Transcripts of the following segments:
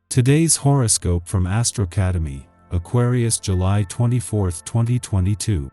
Today's horoscope from Astrocademy, Aquarius July 24, 2022.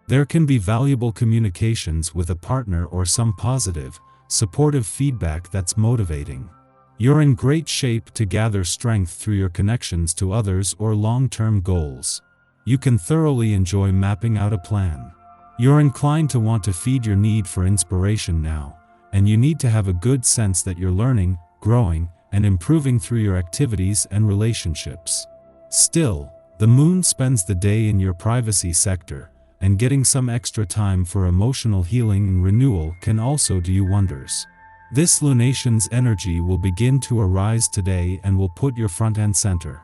There can be valuable communications with a partner or some positive, supportive feedback that's motivating. You're in great shape to gather strength through your connections to others or long-term goals. You can thoroughly enjoy mapping out a plan. You're inclined to want to feed your need for inspiration now, and you need to have a good sense that you're learning, growing, and improving through your activities and relationships. Still, the moon spends the day in your privacy sector, and getting some extra time for emotional healing and renewal can also do you wonders. This lunation's energy will begin to arise today and will put your front and center.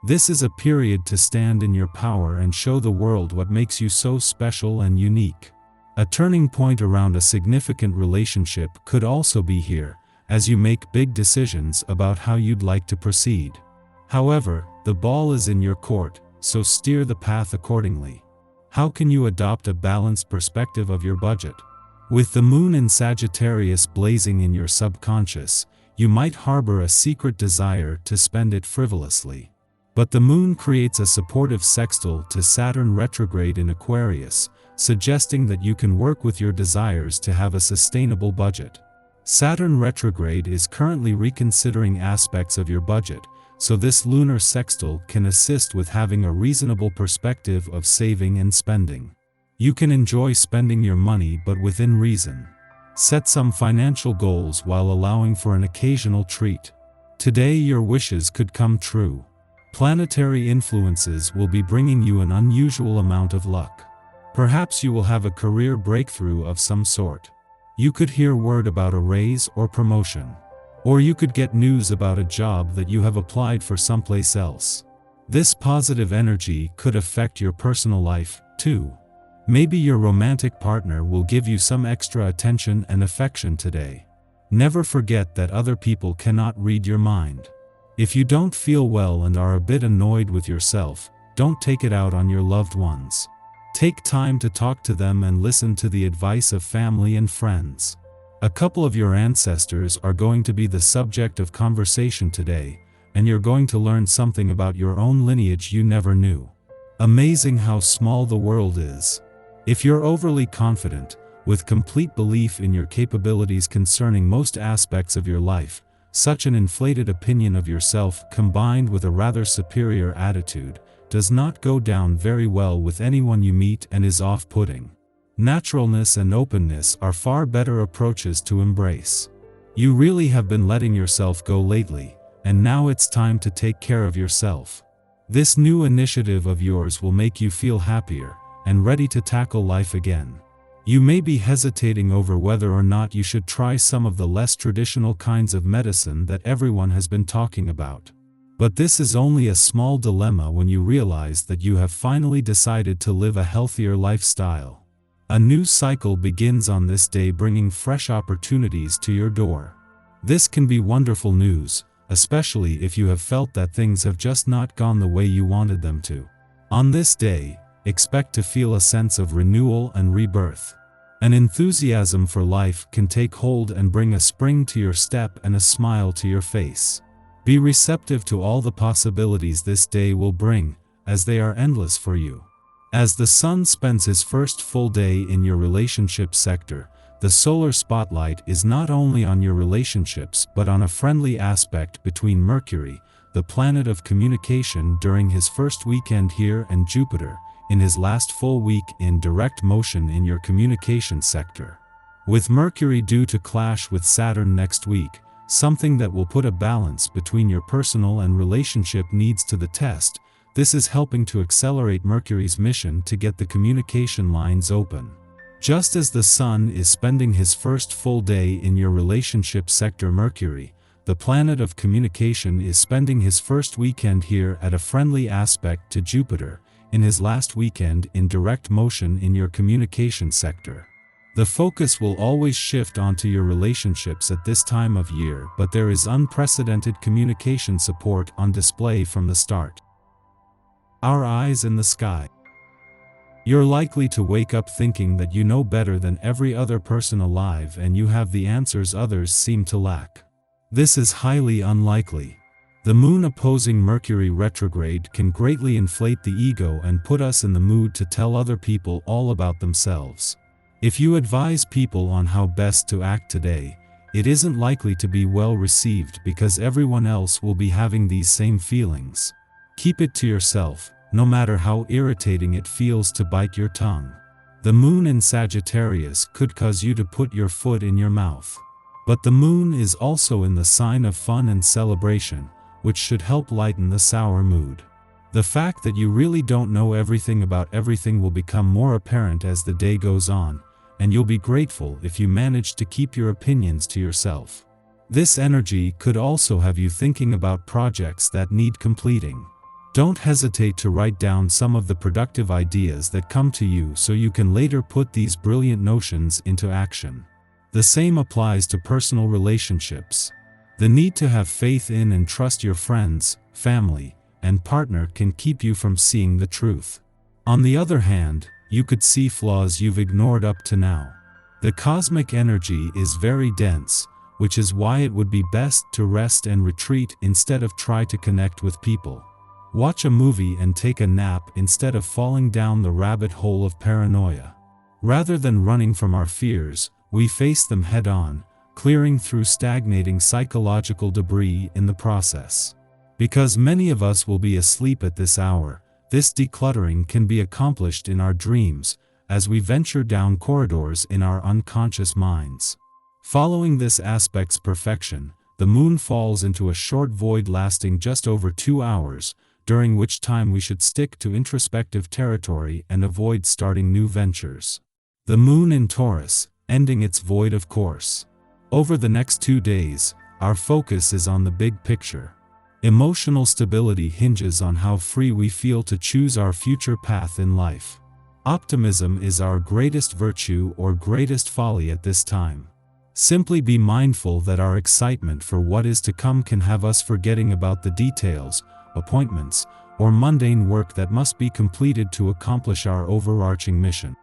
This is a period to stand in your power and show the world what makes you so special and unique. A turning point around a significant relationship could also be here, as you make big decisions about how you'd like to proceed. However, the ball is in your court, so steer the path accordingly. How can you adopt a balanced perspective of your budget? With the moon in Sagittarius blazing in your subconscious, you might harbor a secret desire to spend it frivolously. But the moon creates a supportive sextile to Saturn retrograde in Aquarius, suggesting that you can work with your desires to have a sustainable budget. Saturn retrograde is currently reconsidering aspects of your budget, so this lunar sextile can assist with having a reasonable perspective of saving and spending. You can enjoy spending your money but within reason. Set some financial goals while allowing for an occasional treat. Today your wishes could come true. Planetary influences will be bringing you an unusual amount of luck. Perhaps you will have a career breakthrough of some sort. You could hear word about a raise or promotion. Or you could get news about a job that you have applied for someplace else. This positive energy could affect your personal life, too. Maybe your romantic partner will give you some extra attention and affection today. Never forget that other people cannot read your mind. If you don't feel well and are a bit annoyed with yourself, don't take it out on your loved ones. Take time to talk to them and listen to the advice of family and friends. A couple of your ancestors are going to be the subject of conversation today, and you're going to learn something about your own lineage you never knew. Amazing how small the world is. If you're overly confident, with complete belief in your capabilities concerning most aspects of your life, such an inflated opinion of yourself combined with a rather superior attitude does not go down very well with anyone you meet and is off-putting. Naturalness and openness are far better approaches to embrace. You really have been letting yourself go lately, and now it's time to take care of yourself. This new initiative of yours will make you feel happier and ready to tackle life again. You may be hesitating over whether or not you should try some of the less traditional kinds of medicine that everyone has been talking about. But this is only a small dilemma when you realize that you have finally decided to live a healthier lifestyle. A new cycle begins on this day, bringing fresh opportunities to your door. This can be wonderful news, especially if you have felt that things have just not gone the way you wanted them to. On this day, expect to feel a sense of renewal and rebirth. An enthusiasm for life can take hold and bring a spring to your step and a smile to your face. Be receptive to all the possibilities this day will bring, as they are endless for you. As the sun spends his first full day in your relationship sector, the solar spotlight is not only on your relationships but on a friendly aspect between Mercury, the planet of communication, during his first weekend here, and Jupiter, in his last full week in direct motion in your communication sector. With Mercury due to clash with Saturn next week, something that will put a balance between your personal and relationship needs to the test, this is helping to accelerate Mercury's mission to get the communication lines open. Just as the Sun is spending his first full day in your relationship sector, Mercury, the planet of communication, is spending his first weekend here at a friendly aspect to Jupiter, in his last weekend in direct motion in your communication sector. The focus will always shift onto your relationships at this time of year, but there is unprecedented communication support on display from the start. Our eyes in the sky. You're likely to wake up thinking that you know better than every other person alive and you have the answers others seem to lack. This is highly unlikely. The moon opposing Mercury retrograde can greatly inflate the ego and put us in the mood to tell other people all about themselves. If you advise people on how best to act today, it isn't likely to be well received because everyone else will be having these same feelings. Keep it to yourself, no matter how irritating it feels to bite your tongue. The moon in Sagittarius could cause you to put your foot in your mouth. But the moon is also in the sign of fun and celebration, which should help lighten the sour mood. The fact that you really don't know everything about everything will become more apparent as the day goes on, and you'll be grateful if you manage to keep your opinions to yourself. This energy could also have you thinking about projects that need completing. Don't hesitate to write down some of the productive ideas that come to you so you can later put these brilliant notions into action. The same applies to personal relationships. The need to have faith in and trust your friends, family, and partner can keep you from seeing the truth. On the other hand, you could see flaws you've ignored up to now. The cosmic energy is very dense, which is why it would be best to rest and retreat instead of try to connect with people. Watch a movie and take a nap instead of falling down the rabbit hole of paranoia. Rather than running from our fears, we face them head-on, clearing through stagnating psychological debris in the process. Because many of us will be asleep at this hour, this decluttering can be accomplished in our dreams, as we venture down corridors in our unconscious minds. Following this aspect's perfection, the moon falls into a short void lasting just over 2 hours, during which time we should stick to introspective territory and avoid starting new ventures. The moon in Taurus, ending its void of course. Over the next 2 days, our focus is on the big picture. Emotional stability hinges on how free we feel to choose our future path in life. Optimism is our greatest virtue or greatest folly at this time. Simply be mindful that our excitement for what is to come can have us forgetting about the details, appointments, or mundane work that must be completed to accomplish our overarching mission.